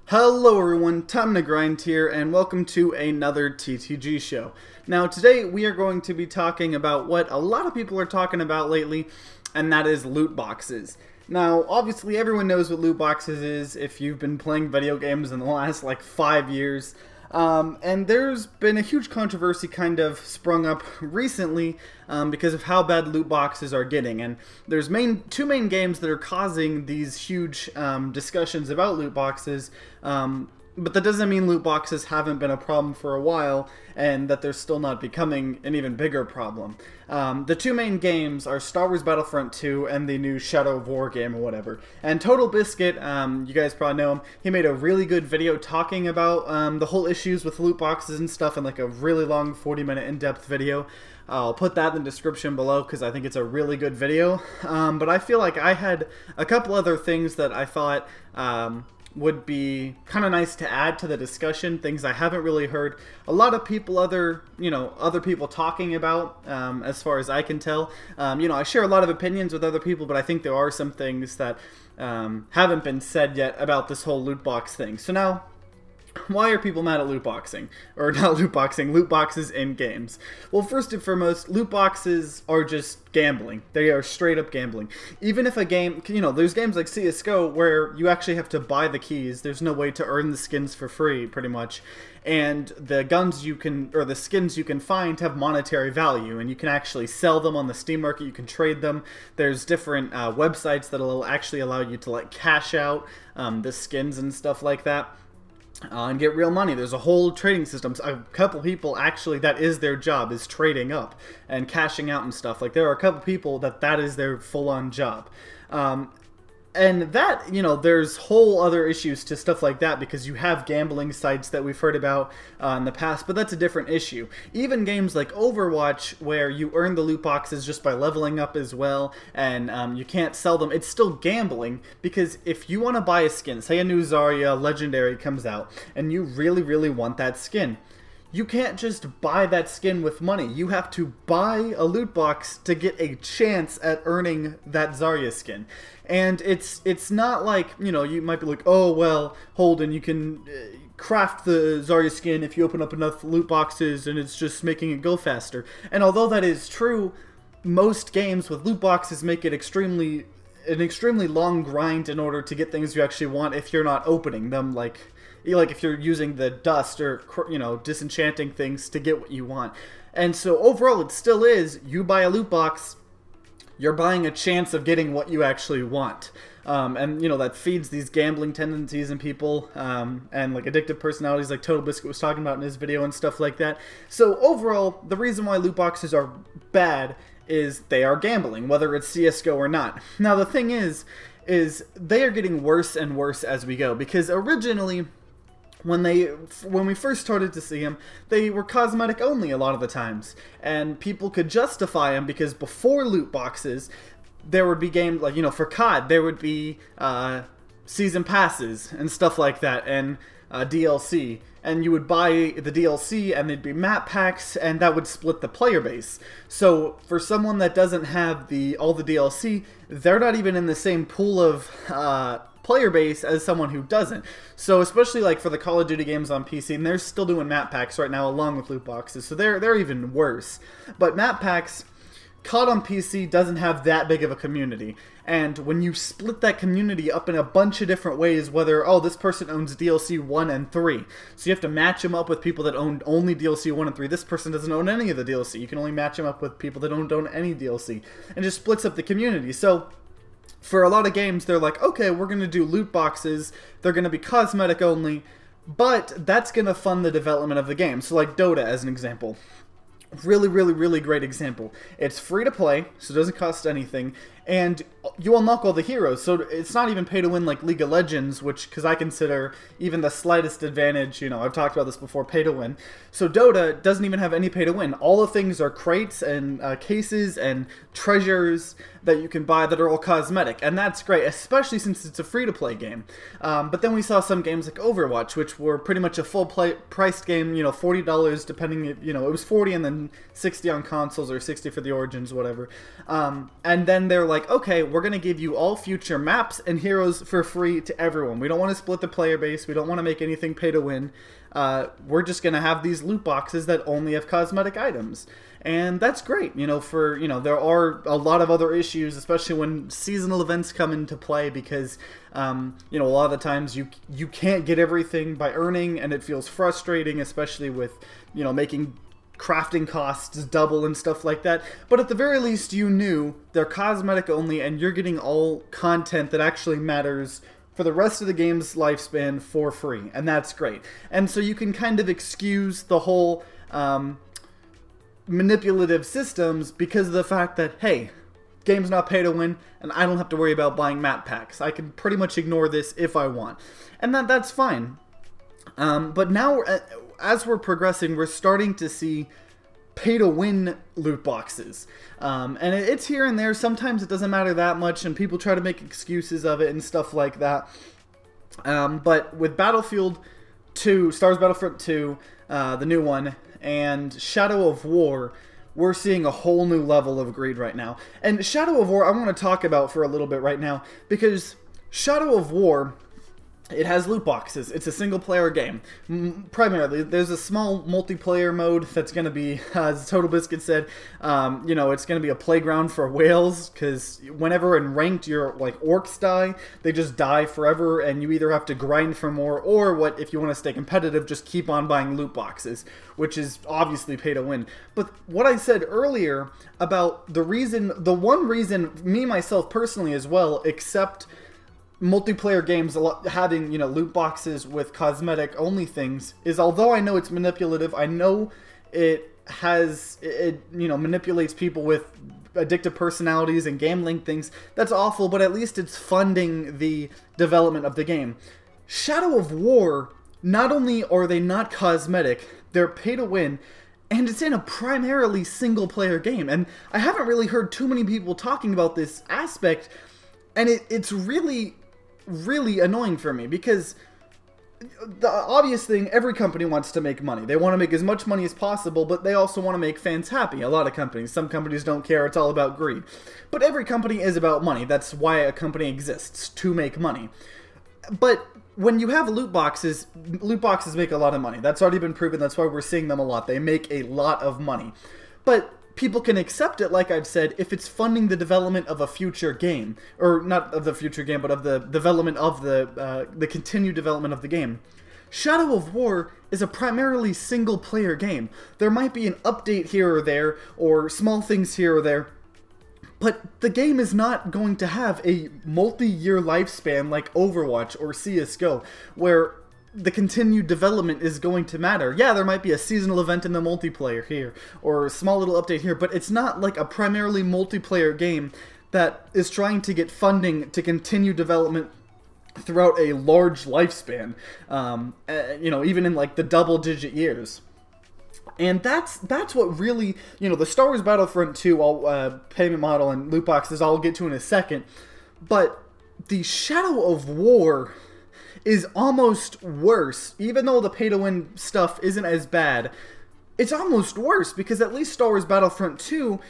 Hello everyone, TimeToGrind here, and welcome to another TTG show. Now today we are going to be talking about what a lot of people are talking about lately, and that is loot boxes. Now obviously everyone knows what loot boxes is if you've been playing video games in the last like 5 years. And there's been a huge controversy kind of sprung up recently because of how bad loot boxes are getting. And there's two main games that are causing these huge discussions about loot boxes. But that doesn't mean loot boxes haven't been a problem for a while and that they're still not becoming an even bigger problem. The two main games are Star Wars Battlefront 2 and the new Shadow of War game or whatever. And Total Biscuit, you guys probably know him, he made a really good video talking about the whole issues with loot boxes and stuff in like a really long 40-minute in-depth video. I'll put that in the description below because I think it's a really good video. But I feel like I had a couple other things that I thought would be kind of nice to add to the discussion, things I haven't really heard a lot of people, other people talking about, as far as I can tell. I share a lot of opinions with other people, but I think there are some things that haven't been said yet about this whole loot box thing. So now, why are people mad at loot boxing? Or not loot boxing, loot boxes in games? Well, first and foremost, loot boxes are just gambling. They are straight up gambling. Even if a game, there's games like CSGO where you actually have to buy the keys. There's no way to earn the skins for free, pretty much. And the guns you can, or the skins you can find have monetary value, and you can actually sell them on the Steam market, you can trade them. There's different websites that will actually allow you to like cash out the skins and stuff like that. And get real money. There's a whole trading system. A couple people actually, that is their job, is trading up and cashing out and stuff. Like there are a couple people that is their full-on job. And that, there's whole other issues to stuff like that because you have gambling sites that we've heard about in the past, but that's a different issue. Even games like Overwatch, where you earn the loot boxes just by leveling up as well, and you can't sell them, it's still gambling because if you want to buy a skin, say a new Zarya Legendary comes out, and you really, really want that skin, you can't just buy that skin with money. You have to buy a loot box to get a chance at earning that Zarya skin. And it's not like, you might be like, oh, well, Holden, you can craft the Zarya skin if you open up enough loot boxes and it's just making it go faster. And although that is true, most games with loot boxes make it an extremely long grind in order to get things you actually want if you're not opening them, like if you're using the dust or, disenchanting things to get what you want. And so overall it still is, you buy a loot box, you're buying a chance of getting what you actually want. And that feeds these gambling tendencies in people, and like addictive personalities like Total Biscuit was talking about in his video and stuff like that. So overall, the reason why loot boxes are bad is they are gambling, whether it's CSGO or not. Now the thing is they are getting worse and worse as we go, because originally when we first started to see them, they were cosmetic only a lot of the times, and people could justify them because before loot boxes, there would be games like, for COD, there would be season passes and stuff like that, and DLC, and you would buy the DLC and there'd be map packs, and that would split the player base. So for someone that doesn't have all the DLC, they're not even in the same pool of player base as someone who doesn't. So especially like for the Call of Duty games on PC, and they're still doing map packs right now along with loot boxes, so they're even worse. But map packs, COD on PC doesn't have that big of a community, and when you split that community up in a bunch of different ways, whether, this person owns DLC 1 and 3, so you have to match them up with people that own only DLC 1 and 3, this person doesn't own any of the DLC, you can only match them up with people that don't own any DLC, and just splits up the community. So for a lot of games, they're like, okay, we're going to do loot boxes, they're going to be cosmetic only, but that's going to fund the development of the game. So like Dota as an example. Really, really, really great example. It's free to play, so it doesn't cost anything, and you unlock all the heroes, so it's not even pay to win like League of Legends, because I consider even the slightest advantage, I've talked about this before, pay to win. So Dota doesn't even have any pay to win. All the things are crates and cases and treasures that you can buy that are all cosmetic, and that's great, especially since it's a free-to-play game. But then we saw some games like Overwatch, which were pretty much a full-priced game, $40 depending, it was $40 and then $60 on consoles or $60 for the Origins, whatever. And then they're like, okay, we're going to give you all future maps and heroes for free to everyone. We don't want to split the player base. We don't want to make anything pay to win. We're just going to have these loot boxes that only have cosmetic items. And that's great, you know, there are a lot of other issues, especially when seasonal events come into play, because, you know, a lot of the times you can't get everything by earning, and it feels frustrating, especially with, you know, making crafting costs double and stuff like that. But at the very least, you knew they're cosmetic only, and you're getting all content that actually matters for the rest of the game's lifespan for free, and that's great. And so you can kind of excuse the whole manipulative systems because of the fact that, hey, game's not pay to win, and I don't have to worry about buying map packs. I can pretty much ignore this if I want, and that's fine. But now, as we're progressing, we're starting to see pay-to-win loot boxes. And it's here and there. Sometimes it doesn't matter that much, and people try to make excuses of it and stuff like that. But with Battlefield 2, Star Wars Battlefront 2, the new one, and Shadow of War, we're seeing a whole new level of greed right now. And Shadow of War, I want to talk about for a little bit right now, because Shadow of War, it has loot boxes. It's a single-player game. Primarily, there's a small multiplayer mode that's going to be, as Total Biscuit said, you know, it's going to be a playground for whales, because whenever in ranked your, like, orcs die, they just die forever, and you either have to grind for more, or if you want to stay competitive, just keep on buying loot boxes, which is obviously pay to win. But what I said earlier about the one reason, me, myself, personally as well, accept multiplayer games having, you know, loot boxes with cosmetic only things, is although I know it's manipulative, I know it you know, manipulates people with addictive personalities and gambling things. That's awful, but at least it's funding the development of the game. Shadow of War, not only are they not cosmetic, they're pay to win, and it's in a primarily single player game. And I haven't really heard too many people talking about this aspect, and it's really annoying for me, because the obvious thing, every company wants to make money. They want to make as much money as possible, but they also want to make fans happy. A lot of companies. Some companies don't care. It's all about greed. But every company is about money. That's why a company exists, to make money. But when you have loot boxes make a lot of money. That's already been proven. That's why we're seeing them a lot. They make a lot of money. But people can accept it, like I've said, if it's funding the development of a future game. Or not of the future game, but of the development of the continued development of the game. Shadow of War is a primarily single-player game. There might be an update here or there, or small things here or there, but the game is not going to have a multi-year lifespan like Overwatch or CSGO, where the continued development is going to matter. Yeah, there might be a seasonal event in the multiplayer here, or a small little update here, but it's not like a primarily multiplayer game that is trying to get funding to continue development throughout a large lifespan, you know, even in like the double-digit years. And that's what really, you know, the Star Wars Battlefront 2 payment model and loot boxes I'll get to in a second, but the Shadow of War is almost worse. Even though the pay-to-win stuff isn't as bad, it's almost worse, because at least Star Wars Battlefront 2,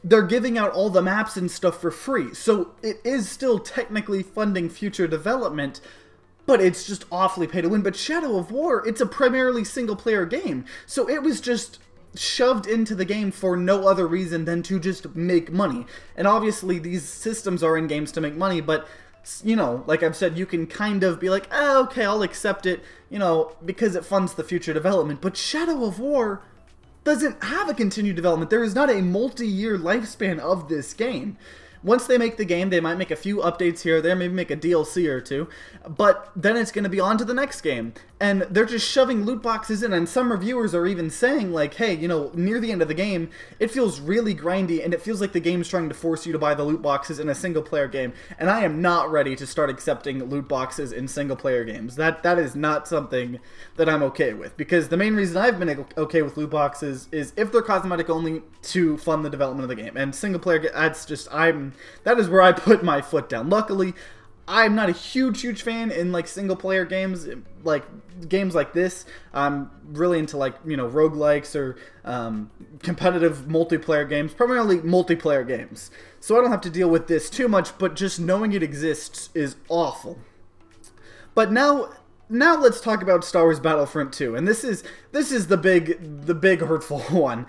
they're giving out all the maps and stuff for free. So it is still technically funding future development, but it's just awfully pay-to-win. But Shadow of War, it's a primarily single-player game, so it was just shoved into the game for no other reason than to just make money. And obviously these systems are in games to make money, but you know, like I've said, you can kind of be like, oh, okay, I'll accept it, you know, because it funds the future development. But Shadow of War doesn't have a continued development. There is not a multi-year lifespan of this game. Once they make the game, they might make a few updates here or there, maybe make a DLC or two, but then it's going to be on to the next game. And they're just shoving loot boxes in, and some reviewers are even saying, like, hey, you know, near the end of the game, it feels really grindy, and it feels like the game's trying to force you to buy the loot boxes in a single-player game. And I am not ready to start accepting loot boxes in single-player games. That is not something that I'm okay with, because the main reason I've been okay with loot boxes is if they're cosmetic only to fund the development of the game. And single-player, that is where I put my foot down. Luckily, I'm not a huge fan in like single player games, like games like this. I'm really into like, you know, roguelikes or competitive multiplayer games, primarily multiplayer games. So I don't have to deal with this too much, but just knowing it exists is awful. But now let's talk about Star Wars Battlefront 2, and this is the big hurtful one.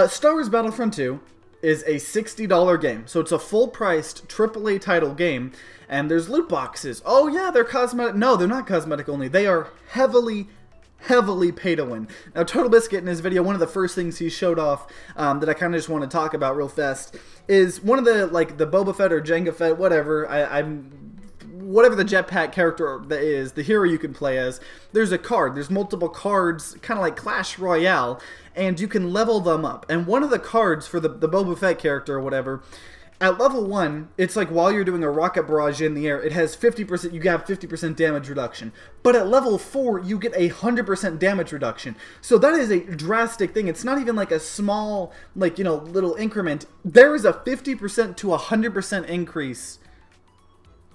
Star Wars Battlefront 2 is a $60 game, so it's a full-priced AAA title game, and there's loot boxes. Oh yeah, they're cosmetic. No, they're not cosmetic only. They are heavily pay to win. Now, Total Biscuit in his video, one of the first things he showed off that I kind of just want to talk about real fast is one of the, like, the Boba Fett or Jango Fett, whatever. Whatever the jetpack character that is, the hero you can play as, there's a card. There's multiple cards, kind of like Clash Royale, and you can level them up. And one of the cards for the Boba Fett character or whatever, at level 1, it's like while you're doing a rocket barrage in the air, it has 50%, you have 50% damage reduction. But at level 4, you get 100% damage reduction. So that is a drastic thing. It's not even like a small, like, you know, little increment. There is a 50% to 100% increase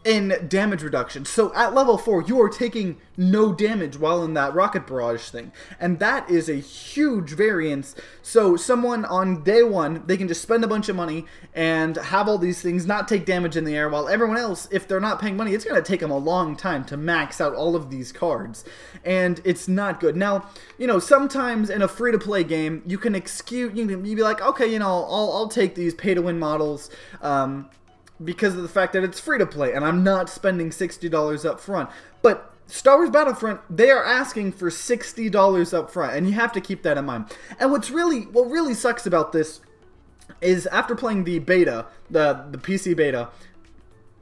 in damage reduction. So at level 4, you are taking no damage while in that rocket barrage thing. And that is a huge variance. So someone on day 1, they can just spend a bunch of money and have all these things not take damage in the air, while everyone else, if they're not paying money, it's going to take them a long time to max out all of these cards. And it's not good. Now, you know, sometimes in a free-to-play game, you can be like, okay, you know, I'll take these pay-to-win models, because of the fact that it's free to play and I'm not spending $60 up front. But Star Wars Battlefront, they are asking for $60 up front, and you have to keep that in mind. And what really sucks about this is after playing the beta, the PC beta,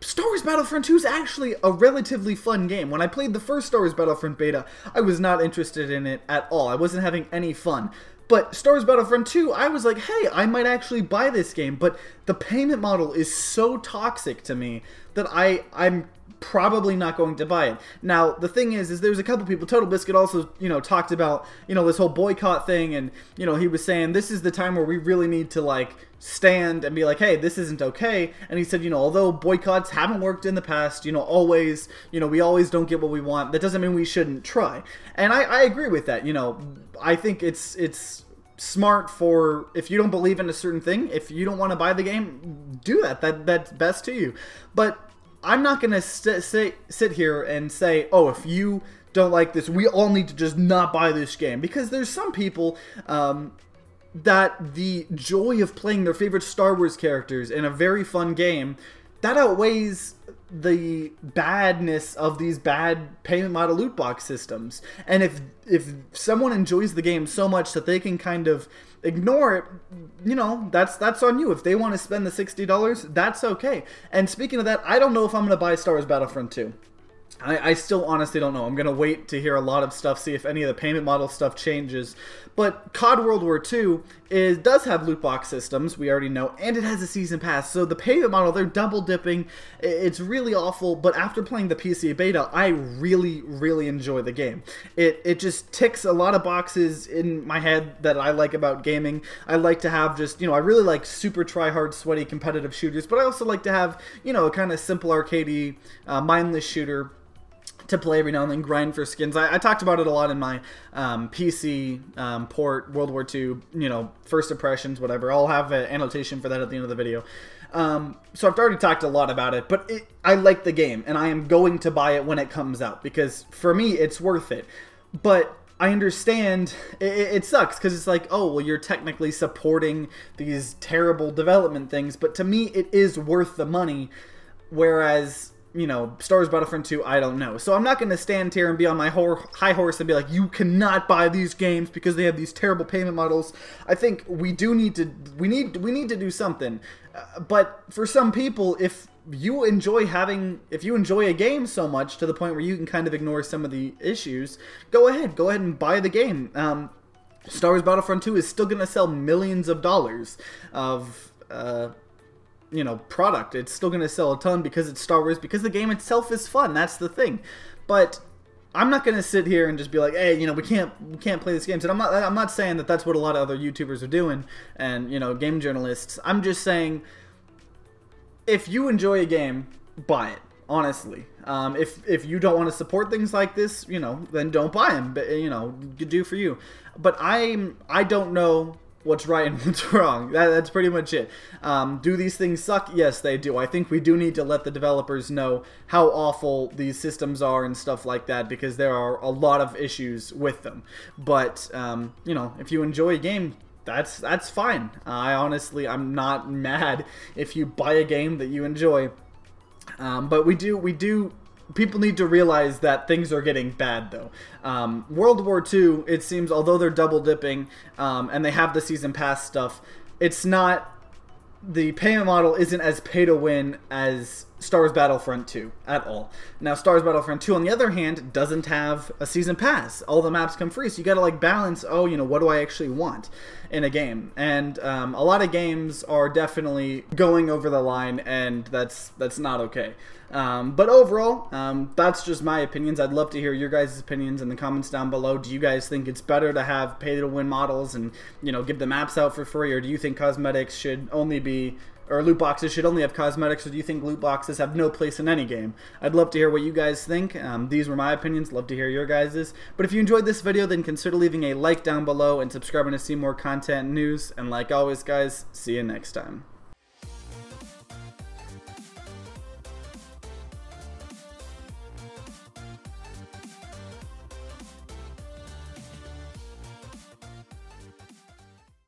Star Wars Battlefront 2 is actually a relatively fun game. When I played the first Star Wars Battlefront beta, I was not interested in it at all. I wasn't having any fun. But Star Wars Battlefront 2, I was like, hey, I might actually buy this game. But the payment model is so toxic to me that I'm probably not going to buy it. Now, the thing is there's a couple people, Total Biscuit also, you know, talked about, you know, this whole boycott thing, and, you know, he was saying this is the time where we really need to, like, stand and be like, hey, this isn't okay. And he said, you know, although boycotts haven't worked in the past, you know, always, you know, we always don't get what we want, that doesn't mean we shouldn't try. And I agree with that. You know, I think it's smart for, if you don't believe in a certain thing, if you don't want to buy the game, do that. That's best to you. But I'm not going to sit here and say, oh, if you don't like this, we all need to just not buy this game. Because there's some people that the joy of playing their favorite Star Wars characters in a very fun game, that outweighs the badness of these bad payment model loot box systems. And if someone enjoys the game so much that they can kind of ignore it, you know, that's on you. If they want to spend the $60, that's okay. And speaking of that, I don't know if I'm going to buy Star Wars Battlefront 2. I still honestly don't know. I'm going to wait to hear a lot of stuff, see if any of the payment model stuff changes. But COD World War II does have loot box systems, we already know, and it has a season pass. So the payment model, they're double dipping. It's really awful, but after playing the PC beta, I really enjoy the game. It just ticks a lot of boxes in my head that I like about gaming. I like to have just, you know, I really like super try-hard, sweaty, competitive shooters, but I also like to have, you know, a kind of simple arcadey, mindless shooter to play every now and then, grind for skins. I talked about it a lot in my PC port, World War II, you know, first impressions, whatever. I'll have an annotation for that at the end of the video. So I've already talked a lot about it, but I like the game, and I am going to buy it when it comes out, because for me, it's worth it. But I understand it sucks, because it's like, oh, well, you're technically supporting these terrible development things, but to me, it is worth the money, whereas, you know, Star Wars Battlefront 2, I don't know. So I'm not going to stand here and be on my high horse and be like, you cannot buy these games because they have these terrible payment models. I think we need to do something. But for some people, if you enjoy a game so much to the point where you can kind of ignore some of the issues, go ahead and buy the game. Star Wars Battlefront 2 is still going to sell millions of dollars of you know, product. It's still going to sell a ton because it's Star Wars, because the game itself is fun. That's the thing. But I'm not going to sit here and just be like, hey, you know, we can't play this game. And I'm not saying that that's what a lot of other YouTubers are doing and, you know, game journalists. I'm just saying, if you enjoy a game, buy it. honestly. If you don't want to support things like this, you know, then don't buy them. But, you know, do for you. But I don't know what's right and what's wrong. That's pretty much it. Do these things suck? Yes, they do. I think we do need to let the developers know how awful these systems are and stuff like that, because there are a lot of issues with them. But, you know, if you enjoy a game, that's fine. I'm not mad if you buy a game that you enjoy. But people need to realize that things are getting bad, though. World War II, it seems, although they're double dipping, and they have the season pass stuff, it's not, the payment model isn't as pay to win as Star Wars Battlefront 2 at all. Now, Star Wars Battlefront 2, on the other hand, doesn't have a season pass. All the maps come free, so you gotta like balance, oh, you know, what do I actually want in a game? And a lot of games are definitely going over the line, and that's not okay. But overall, that's just my opinions. I'd love to hear your guys' opinions in the comments down below. Do you guys think it's better to have pay-to-win models and, you know, give the maps out for free, or do you think cosmetics should only be, or loot boxes should only have cosmetics, or do you think loot boxes have no place in any game? I'd love to hear what you guys think. These were my opinions. Love to hear your guys's. But if you enjoyed this video, then consider leaving a like down below and subscribing to see more content and news. And like always, guys, see you next time.